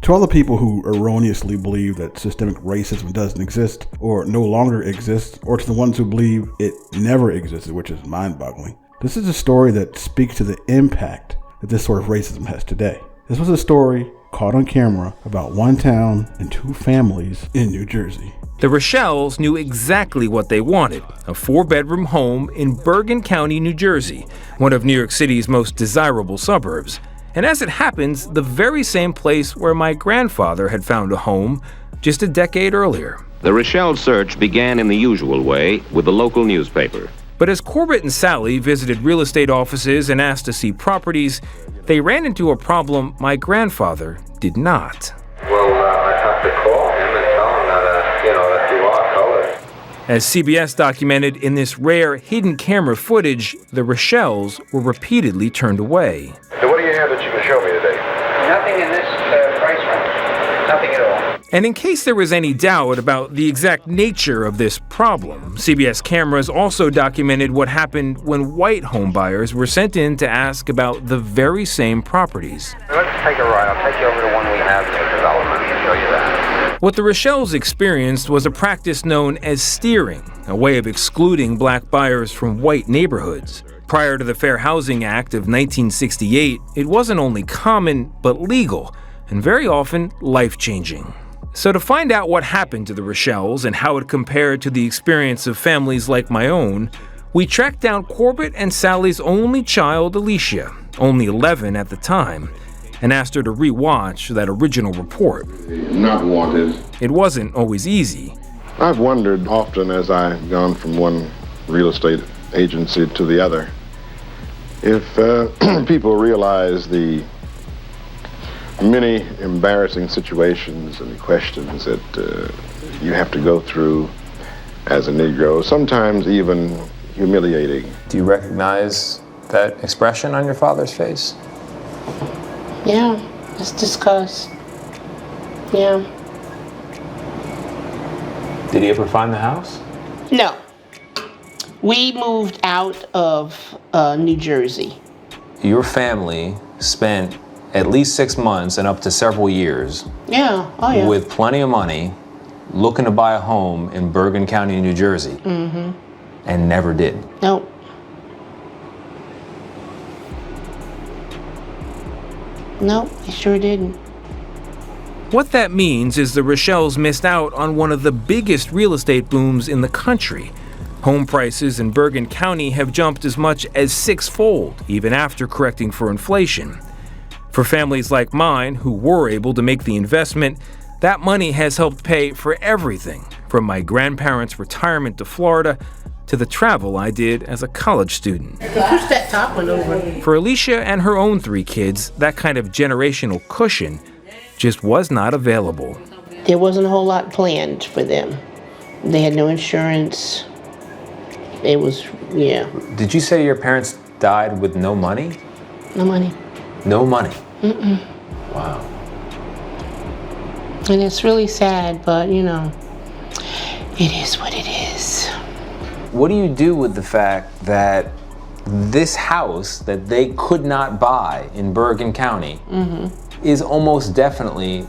To all the people who erroneously believe that systemic racism doesn't exist or no longer exists, or to the ones who believe it never existed, which is mind-boggling, this is a story that speaks to the impact that this sort of racism has today. This was a story caught on camera about one town and two families in New Jersey. The Rochelle's knew exactly what they wanted, a 4-bedroom home in Bergen County, New Jersey, one of New York City's most desirable suburbs. And as it happens, the very same place where my grandfather had found a home just a decade earlier. The Rochelle search began in the usual way with the local newspaper. But as Corbett and Sally visited real estate offices and asked to see properties, they ran into a problem my grandfather did not. Well, I have to call him and tell him that you are colored. As CBS documented in this rare hidden camera footage, the Rochelles were repeatedly turned away. So what do you have that you can show me today? Nothing in this price range. Nothing at all. And in case there was any doubt about the exact nature of this problem, CBS cameras also documented what happened when white homebuyers were sent in to ask about the very same properties. Let's take a ride. I'll take you over to one we have in the development and show you that. What the Rochelles experienced was a practice known as steering, a way of excluding black buyers from white neighborhoods. Prior to the Fair Housing Act of 1968, it wasn't only common, but legal, and very often life-changing. So to find out what happened to the Rochelles and how it compared to the experience of families like my own, we tracked down Corbett and Sally's only child, Alicia, only 11 at the time, and asked her to re-watch that original report. Not wanted. It wasn't always easy. I've wondered often as I've gone from one real estate agency to the other, if people realize the many embarrassing situations and questions that you have to go through as a Negro, sometimes even humiliating. Do you recognize that expression on your father's face? Yeah, it's disgust. Yeah. Did he ever find the house? No. We moved out of New Jersey. Your family spent at least 6 months and up to several years with plenty of money looking to buy a home in Bergen County, New Jersey, and never did. Nope. Nope, he sure didn't. What that means is the Rochelles missed out on one of the biggest real estate booms in the country. Home prices in Bergen County have jumped as much as 6-fold, even after correcting for inflation. For families like mine, who were able to make the investment, that money has helped pay for everything, from my grandparents' retirement to Florida to the travel I did as a college student. Push that top one over. For Alicia and her own 3 kids, that kind of generational cushion just was not available. There wasn't a whole lot planned for them. They had no insurance. It was, yeah. Did you say your parents died with no money? No money. No money? Mm-mm. Wow. And it's really sad, but it is what it is. What do you do with the fact that this house that they could not buy in Bergen County is almost definitely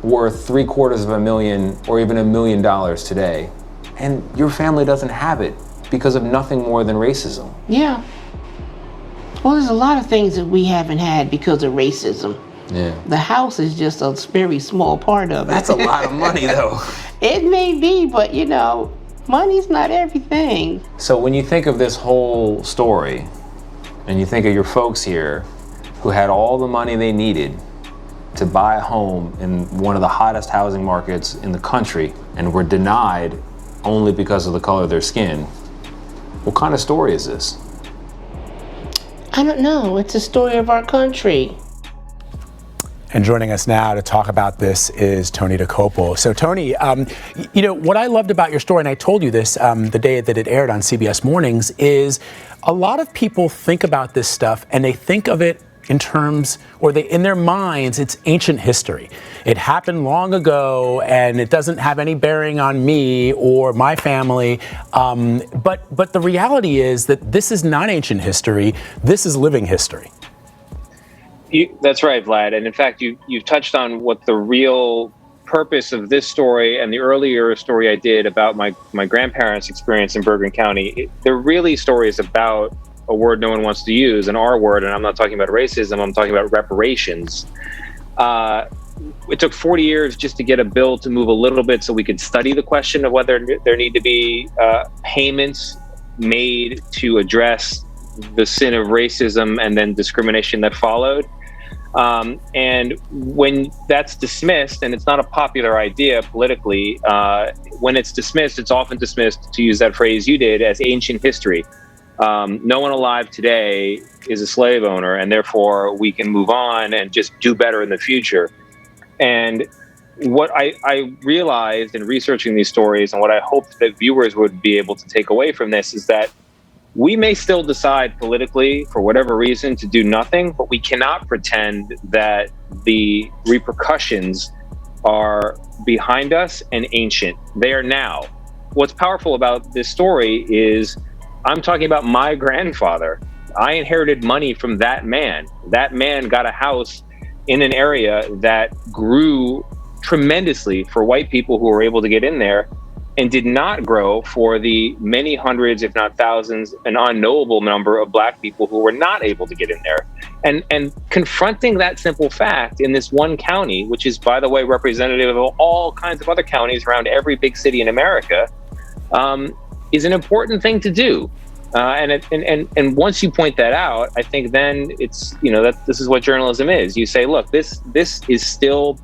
worth $750,000 or even $1 million today, and your family doesn't have it because of nothing more than racism? Yeah. Well, there's a lot of things that we haven't had because of racism. Yeah. The house is just a very small part of it. That's a lot of money, though. It may be, but money's not everything. So when you think of this whole story, and you think of your folks here who had all the money they needed to buy a home in one of the hottest housing markets in the country and were denied only because of the color of their skin, what kind of story is this? I don't know. It's a story of our country. And joining us now to talk about this is Tony DeCopel. So Tony, what I loved about your story, and I told you this the day that it aired on CBS Mornings, is a lot of people think about this stuff and they think of it in terms, or in their minds, it's ancient history. It happened long ago and it doesn't have any bearing on me or my family. But the reality is that this is not ancient history. This is living history. That's right, Vlad. And in fact, you've touched on what the real purpose of this story and the earlier story I did about my grandparents' experience in Bergen County. They're really stories about a word no one wants to use, an R word, and I'm not talking about racism, I'm talking about reparations. It took 40 years just to get a bill to move a little bit so we could study the question of whether there need to be payments made to address the sin of racism and then discrimination that followed. And when that's dismissed, and it's not a popular idea politically, when it's dismissed, it's often dismissed, to use that phrase you did, as ancient history. No one alive today is a slave owner, and therefore we can move on and just do better in the future. And what I realized in researching these stories, and what I hope that viewers would be able to take away from this, is that we may still decide politically, for whatever reason, to do nothing, but we cannot pretend that the repercussions are behind us and ancient. They are now. What's powerful about this story is I'm talking about my grandfather. I inherited money from that man. That man got a house in an area that grew tremendously for white people who were able to get in there, and did not grow for the many hundreds, if not thousands, an unknowable number of black people who were not able to get in there. And confronting that simple fact in this one county, which is, by the way, representative of all kinds of other counties around every big city in America, is an important thing to do. And once you point that out, I think then it's, that this is what journalism is. You say, look, this is still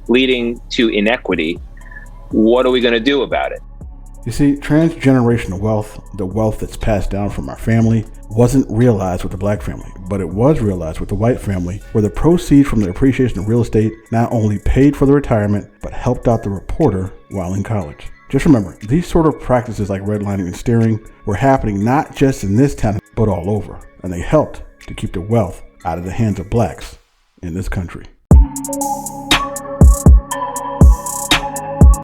leading to inequity. What are we going to do about it? You see, transgenerational wealth, the wealth that's passed down from our family, wasn't realized with the black family, but it was realized with the white family, where the proceeds from the appreciation of real estate not only paid for the retirement, but helped out the reporter while in college. Just remember, these sort of practices like redlining and steering were happening not just in this town, but all over, and they helped to keep the wealth out of the hands of blacks in this country.